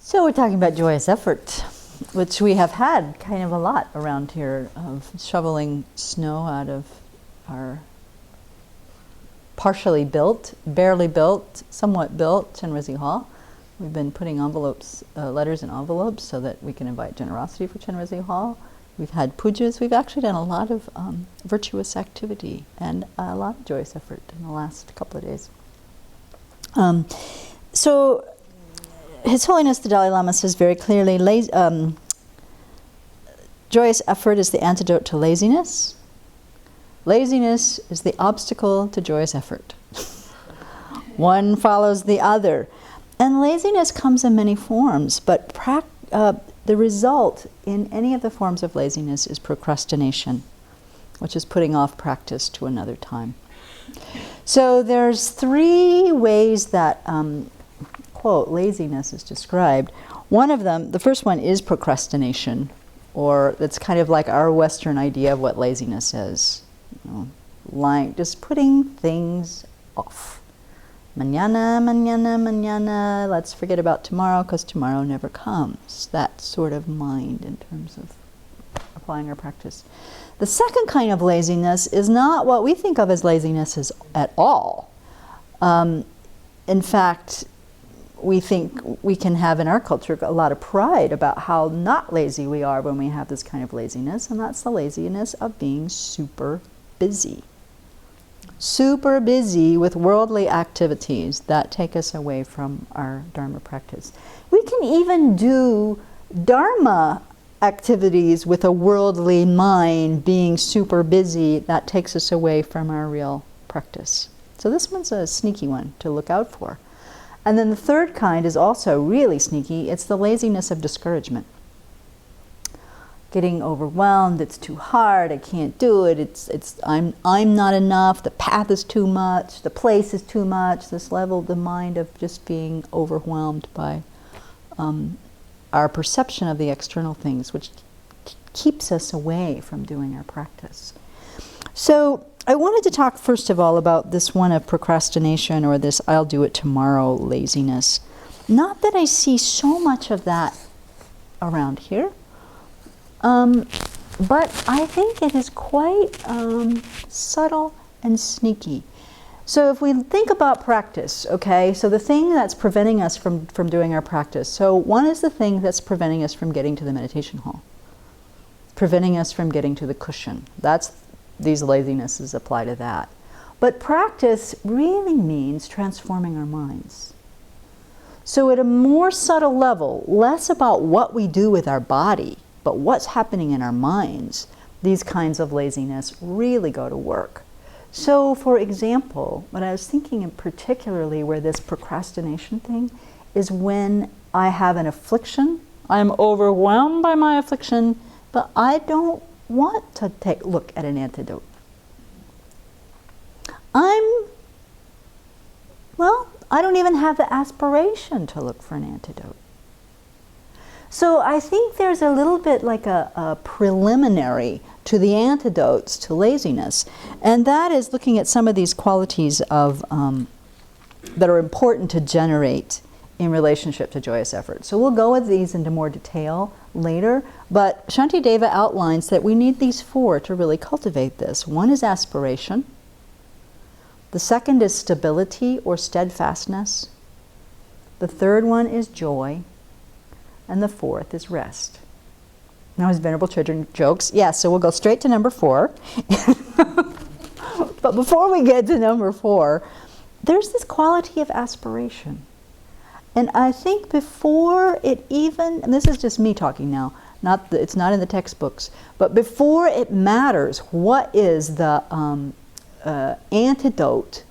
So we're talking about joyous effort, which we have had kind of a lot around here, of shoveling snow out of our partially built, barely built, somewhat built Chenrezig Hall. We've been putting envelopes, letters in envelopes so that we can invite generosity for Chenrezig Hall. We've had pujas. We've actually done a lot of virtuous activity and a lot of joyous effort in the last couple of days. So His Holiness the Dalai Lama says very clearly, joyous effort is the antidote to laziness. Laziness is the obstacle to joyous effort. One follows the other. And laziness comes in many forms, but the result in any of the forms of laziness is procrastination, which is putting off practice to another time. So there's three ways that, quote, laziness is described. One of them, the first one is procrastination, or that's kind of like our Western idea of what laziness is. You know, like just putting things off. Mañana, mañana, mañana, let's forget about tomorrow because tomorrow never comes. That sort of mind in terms of applying our practice. The second kind of laziness is not what we think of as laziness at all. In fact, we think we can have in our culture a lot of pride about how not lazy we are when we have this kind of laziness, and that's the laziness of being super busy. Super busy with worldly activities that take us away from our Dharma practice. We can even do Dharma activities with a worldly mind, being super busy, that takes us away from our real practice. So this one's a sneaky one to look out for. And then the third kind is also really sneaky. It's the laziness of discouragement. Getting overwhelmed, it's too hard, I can't do it, I'm not enough, the path is too much, the place is too much, this level of the mind of just being overwhelmed by our perception of the external things, which keeps us away from doing our practice. So I wanted to talk first of all about this one of procrastination, or this I'll do it tomorrow laziness. Not that I see so much of that around here, but I think it is quite subtle and sneaky. So if we think about practice, okay, so the thing that's preventing us from doing our practice. So one is the thing that's preventing us from getting to the meditation hall, preventing us from getting to the cushion. These lazinesses apply to that. But practice really means transforming our minds. So at a more subtle level, less about what we do with our body, but what's happening in our minds, these kinds of laziness really go to work. So for example, what I was thinking in particularly where this procrastination thing is when I have an affliction, I'm overwhelmed by my affliction, but I don't want to look at an antidote. I don't even have the aspiration to look for an antidote. So I think there's a little bit like a preliminary to the antidotes to laziness, and that is looking at some of these qualities of that are important to generate in relationship to joyous effort. So we'll go with these into more detail later, but Shantideva outlines that we need these four to really cultivate this. One is aspiration. The second is stability or steadfastness. The third one is joy. And the fourth is rest. Now his Venerable Children jokes, so we'll go straight to number 4. But before we get to number 4, there's this quality of aspiration. And I think before it even, and this is just me talking now, it's not in the textbooks, but before it matters what is the antidote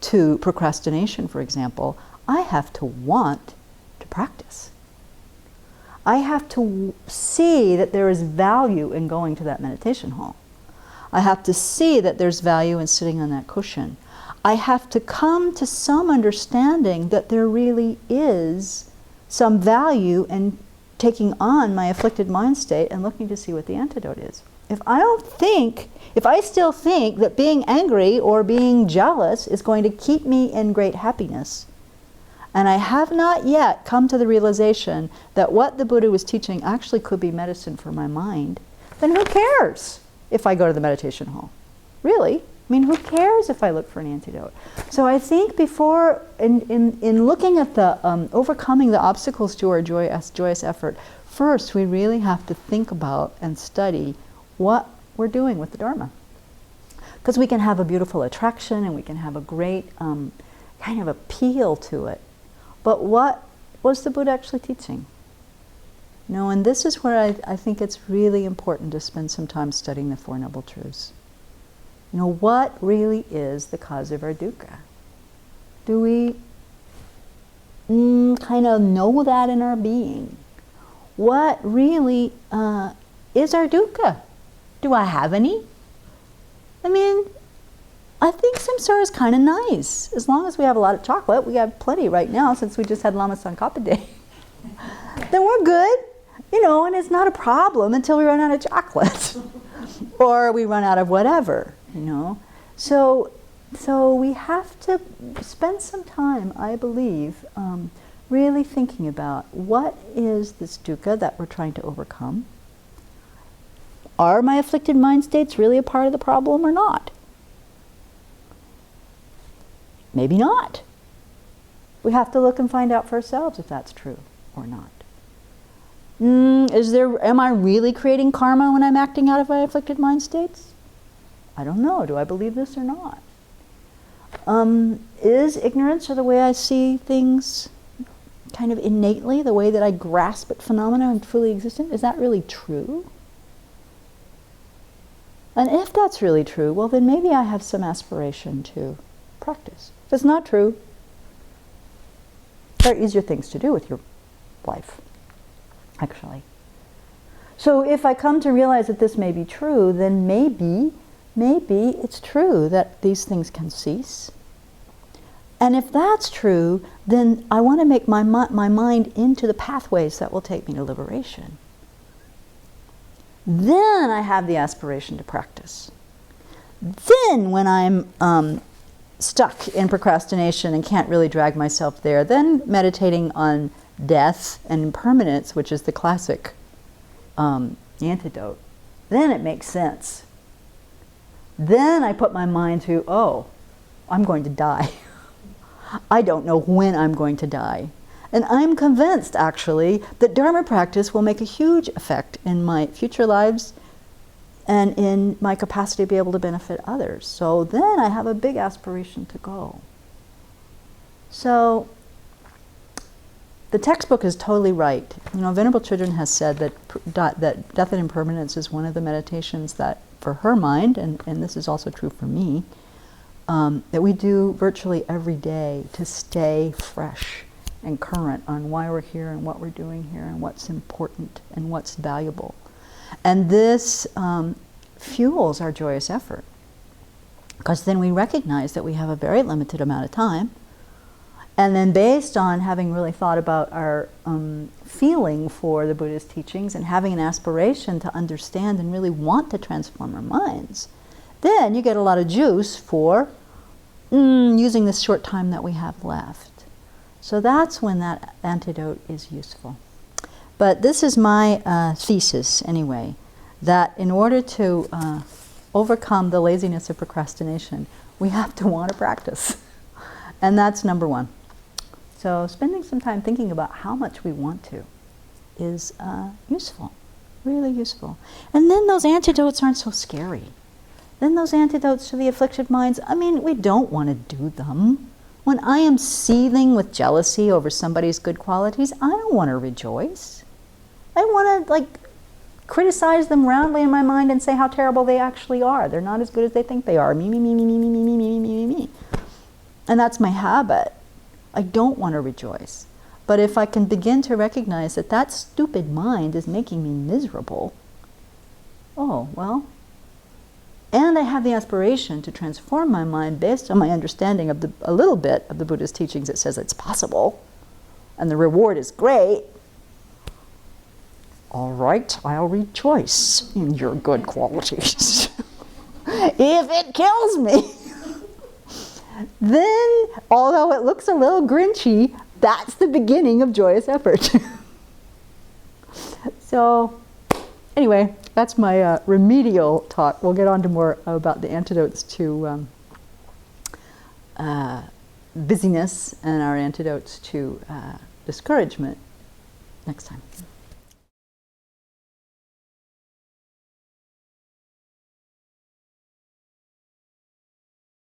to procrastination, for example, I have to want to practice. I have to see that there is value in going to that meditation hall. I have to see that there's value in sitting on that cushion. I have to come to some understanding that there really is some value in taking on my afflicted mind state and looking to see what the antidote is. If I still think that being angry or being jealous is going to keep me in great happiness, and I have not yet come to the realization that what the Buddha was teaching actually could be medicine for my mind, then who cares if I go to the meditation hall? Really? I mean, who cares if I look for an antidote? So I think before, in looking at the overcoming the obstacles to our joyous effort, first we really have to think about and study what we're doing with the Dharma. Because we can have a beautiful attraction and we can have a great kind of appeal to it. But what was the Buddha actually teaching? You know, and this is where I think it's really important to spend some time studying the Four Noble Truths. You know, what really is the cause of our dukkha? Do we kind of know that in our being? What really is our dukkha? Do I have any? I mean, I think samsara is kind of nice. As long as we have a lot of chocolate, we have plenty right now since we just had Lama Tsongkhapa Day. Then we're good, you know, and it's not a problem until we run out of chocolate. Or we run out of whatever, you know. So we have to spend some time, I believe, really thinking about what is this dukkha that we're trying to overcome. Are my afflicted mind states really a part of the problem or not? Maybe not. We have to look and find out for ourselves if that's true or not. Am I really creating karma when I'm acting out of my afflicted mind states? I don't know. Do I believe this or not? Is ignorance, or the way I see things kind of innately, the way that I grasp at phenomena and truly existent, is that really true? And if that's really true, well then maybe I have some aspiration to practice. If it's not true, there are easier things to do with your life, actually. So if I come to realize that this may be true, then maybe it's true that these things can cease. And if that's true, then I want to make my mind into the pathways that will take me to liberation. Then I have the aspiration to practice. Then when I'm stuck in procrastination and can't really drag myself there, then meditating on death and impermanence, which is the classic antidote, then it makes sense. Then I put my mind to, oh, I'm going to die. I don't know when I'm going to die. And I'm convinced, actually, that Dharma practice will make a huge effect in my future lives and in my capacity to be able to benefit others. So then I have a big aspiration to go. So the textbook is totally right. You know, Venerable Chödrön has said that death and impermanence is one of the meditations that, for her mind, and this is also true for me, that we do virtually every day to stay fresh and current on why we're here and what we're doing here and what's important and what's valuable. And this fuels our joyous effort, because then we recognize that we have a very limited amount of time, and then based on having really thought about our feeling for the Buddha's teachings and having an aspiration to understand and really want to transform our minds, then you get a lot of juice for using this short time that we have left. So that's when that antidote is useful. But this is my thesis, anyway, that in order to overcome the laziness of procrastination, we have to want to practice. And that's number one. So spending some time thinking about how much we want to is useful, really useful. And then those antidotes aren't so scary. Then those antidotes to the afflicted minds, I mean, we don't want to do them. When I am seething with jealousy over somebody's good qualities, I don't want to rejoice. I want to, criticize them roundly in my mind and say how terrible they actually are. They're not as good as they think they are. Me, me, me, me, me, me, me, me, me, me, me, me. And that's my habit. I don't want to rejoice. But if I can begin to recognize that that stupid mind is making me miserable, oh, well, and I have the aspiration to transform my mind based on my understanding of a little bit of the Buddha's teachings that says it's possible, and the reward is great. All right, I'll rejoice in your good qualities. If it kills me, then, although it looks a little grinchy, that's the beginning of joyous effort. So anyway, that's my remedial talk. We'll get on to more about the antidotes to busyness and our antidotes to discouragement next time.